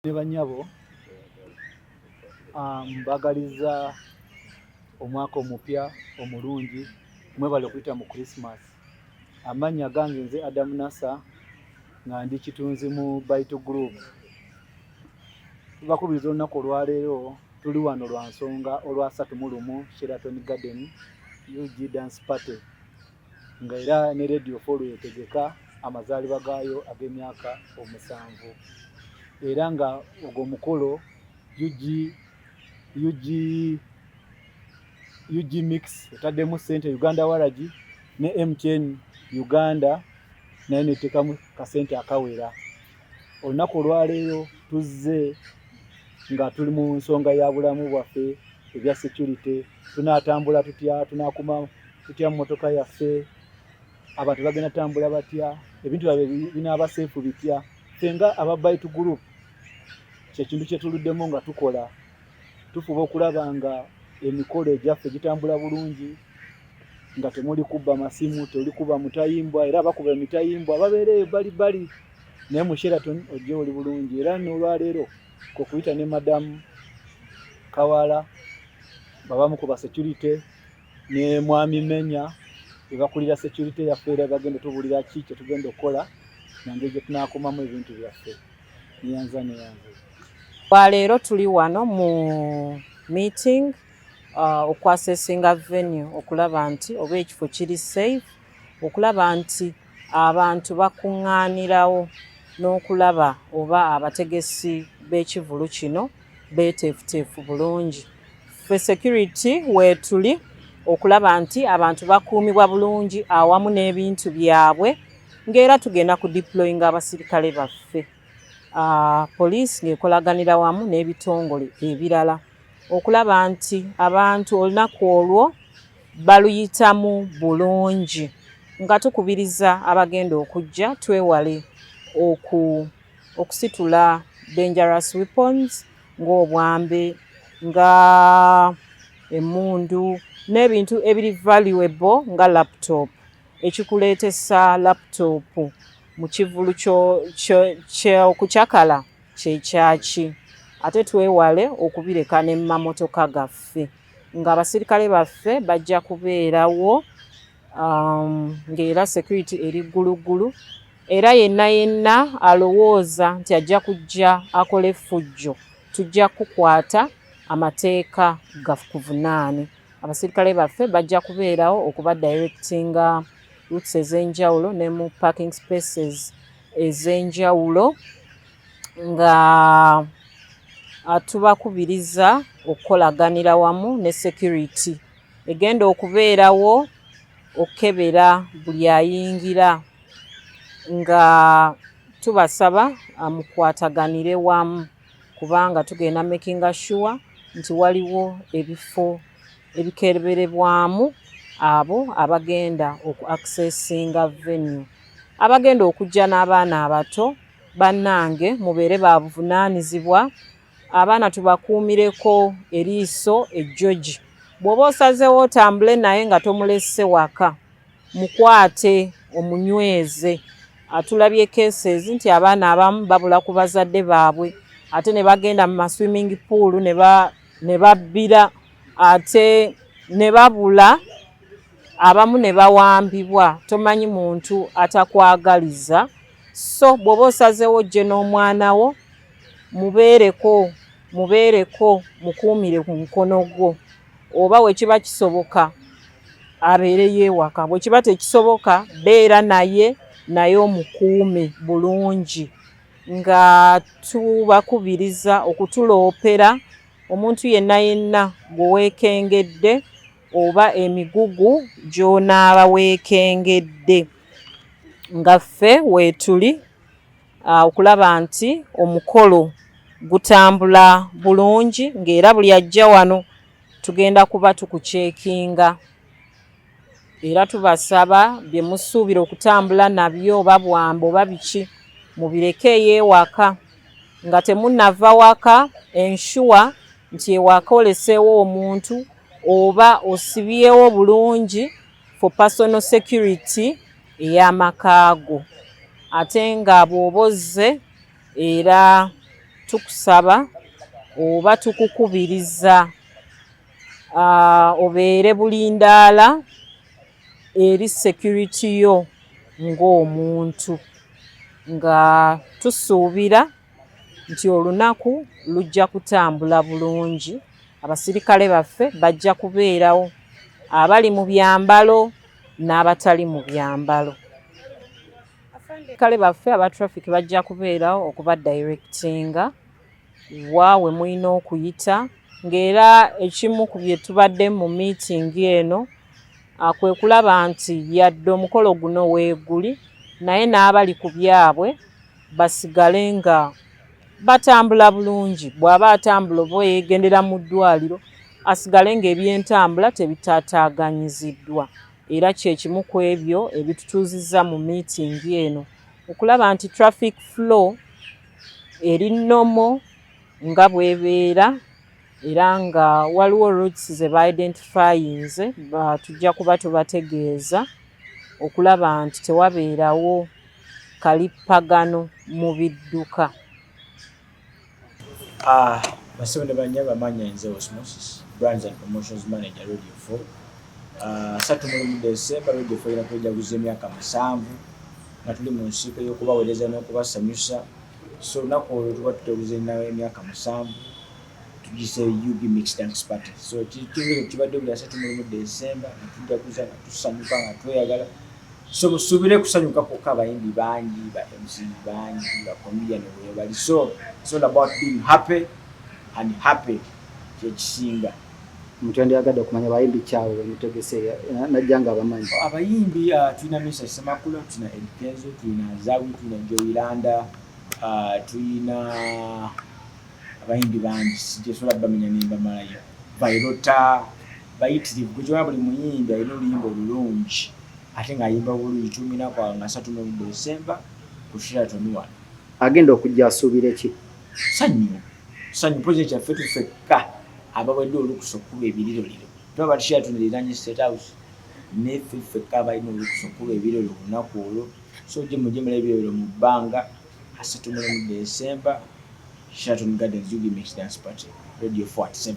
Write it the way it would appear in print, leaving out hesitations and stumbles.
Ne banyabo mbagaliza omwaka omupya omulungi mwebale okuyita mu Christmas. Amanya gange nze Adam Nasa nga ndi kitunzi mu Baitu Group. Tubakubiriza olunaku olwaleero tuli wano lwa nsonga olwa 31 Sheraton Garden UG Dance Party nga era ne Radio 4 yetegeka amazaalibwa gaayo ag'emyaka 7 era nga ogwo mukolo UG Mix etaddemu ssente Uganda Waragi ne MTN Uganda naye netekamu kasente akawera. Olunaku olwaleero tuzze nga tuli mu nsonga ya bulamu bwaffe ebya security. Tunatambula tutya, tunakuma tutya mu motoka yaffe, abantu bagenda tambula batya, ebintu byabwe binaaba safe bitya. Fenga aba Baitu Group kyekintu kyetuluddemu nga tukola, tufuba okulaba nga emikolo egyaffe gitambula bulungi, nga temuli kubba masimu, toli kuba mutayimbwa, era abakuba emitayimbwa babeereyo bali naye mu Sheraton ojja oli bulungi. Era n'olwaleero kokuyita ne Madamu Kawala babamu ku ba security ne Mwami Menya ebakulira security yaffe era bagenda tubulira ki kye tugenda okukola nange gye tunaakomamu ebintu byaffe. Niyanza. Leero tuli wano mu meeting okwasesinga venue okulaba nti oba ekifo kiri safe, okulaba nti abantu bakuŋŋaanirawo n'okulaba oba abategesi b'ekivulu kino beeteefuteefu bulungi. Ffe security weetuli okulaba nti abantu bakuumibwa bulungi awamu n'ebintu byabwe, ng'era tugenda ku deployinga abasirikale baffe. Poliisi ng'ekolaganira wamu n'ebitongole ebirala okulaba nti abantu olunaku olwo baluyitamu bulungi, nga tukubiriza abagenda okujja twewale okusitula dangerous weapons ng'obwambe, nga emmundu n'ebintu ebiri valuable nga laptop. Ekikuleetesa laptop mu kivulu okukyakala kyekyaki. Ate twewale okubireka ne mamotoka gaffe, ng'abasirikale baffe bajja kubeerawo ng'era security eri gguluggulu, era yenna alowooza nti ajja kujja akole effujjo tujja kukwata amateeka gakuvunaane. Abasirikale baffe bajja kubeerawo okuba directinga routes ez'enjawulo ne mu parking spaces ez'enjawulo, nga tubakubiriza okukolaganira wamu ne security egenda okubeerawo okukebera buli ayingira, nga tubasaba mukwataganire wamu kubanga tugenda making sure nti waliwo ebifo ebikeberebwamu abo abagenda oku-accessinga venue. Abagenda okujja n'abaana abato bannange mubeere babuvunaanyizibwa, abaana tubakuumireko eriiso ejjogi. Bw'oba osazeewo otambule naye nga tomulesse waka, mukwate omunyweze. Tulabye cases nti abaana abamu babula ku bazadde baabwe ate ne bagenda mu swimming pool ne babbira ate ne babula, abamu ne bawambibwa. Tomanyi muntu atakwagaliza. So bw'oba osazeewo ojje n'omwana wo mubeereko mukuumire ku mukono gwo, oba we kiba kisoboka abeereyo ewaka, bwe kiba tekisoboka beera naye omukuume bulungi, nga tubakubiriza okutuloopera omuntu yenna gwe weekengedde oba emigugu gy'onaaba weekengedde, nga ffe weetuli okulaba nti omukolo gutambula bulungi, ng'era buli ajja wano tugenda kuba tukuceekinga. Era tubasaba bye musuubira okutambula nabyo oba bwambe oba biki mubirekeeyo ewaka, nga temunnava waka ensure nti ewaka oleseewo omuntu oba osibyewo bulungi for personal security ey'amaka go. Ate nga bw'oba ozze era tukusaba oba tukukubiriza obeere bulindaala eri security yo ng'omuntu, nga tusuubira nti olunaku lujja kutambula bulungi. Abasirikale baffe bajja kubeerawo, abali mu byambalo n'abatali mu byambalo. Abasirikale baffe aba traffic bajja kubeerawo okuba directinga waawe mulina okuyita, ng'era ekimu ku bye tubadde mu meeting eno kwe kulaba nti yadde omukolo guno weeguli, naye n'abali ku byabwe basigale nga batambula bulungi. Bw'aba atambula oba yeegendera mu ddwaliro, asigale ng'ebyentambula tebitaataaganyiziddwa. Era kye kimu ku ebyo ebitutuuzizza mu meeting eno, okulaba nti traffic flow eri nnomo nga bw'ebeera, era nga waliwo routes ze ba-identifyinze, tujja kuba tubategeeza okulaba nti tewabeerawo kalippagano mu bidduka. Basebe ne banyaba manya nze Osmosis, Brands and Promotions Manager Radio 4. 3 December Radio 4 inakujaguza emyaka 7 nga tuli mu nsiiko y'okubaweereza n'okubasanyusa. So olunaku olwo tuba tuteguza nawe emyaka 7 tugise UB Mixed Dance Party. So kibadde buli 3 December tujaguza nga tusanyuka nga tweyagala. So musubire kusanyuka kwokka abayimbi bangi, ba MC bangi, ba comedian bali. So it's all about being happy and happy. Kyekisinga Mutende yagadde okumanya bayimbi kyawe mutegese najjanga abamanyi. Abayimbi tulina Mr. Semakula, tulina Edikenzo, tulina Zawi, tulina Joyilanda, tulina abayimbi bangi sijesobola bamenya nimba malayo. Vairota bayitirivu kujoya buli muyimbi alina oluyimba olulungi ate ng'ayimba bulungi. Tumina kwa nga 3 December ku Sheraton 1. Agenda okujja asuubire ki? Sanyu project ya fetu feka ababadde olukusa okuba ebiriro liro. Tuba Sheraton liranye State House ne feka balina olukusa okuba ebiriro olunaku olwo. So je mujemera ebiriro mu bbanga 3 December Sheraton Gardens UB Mixed Dance Party Radio 47.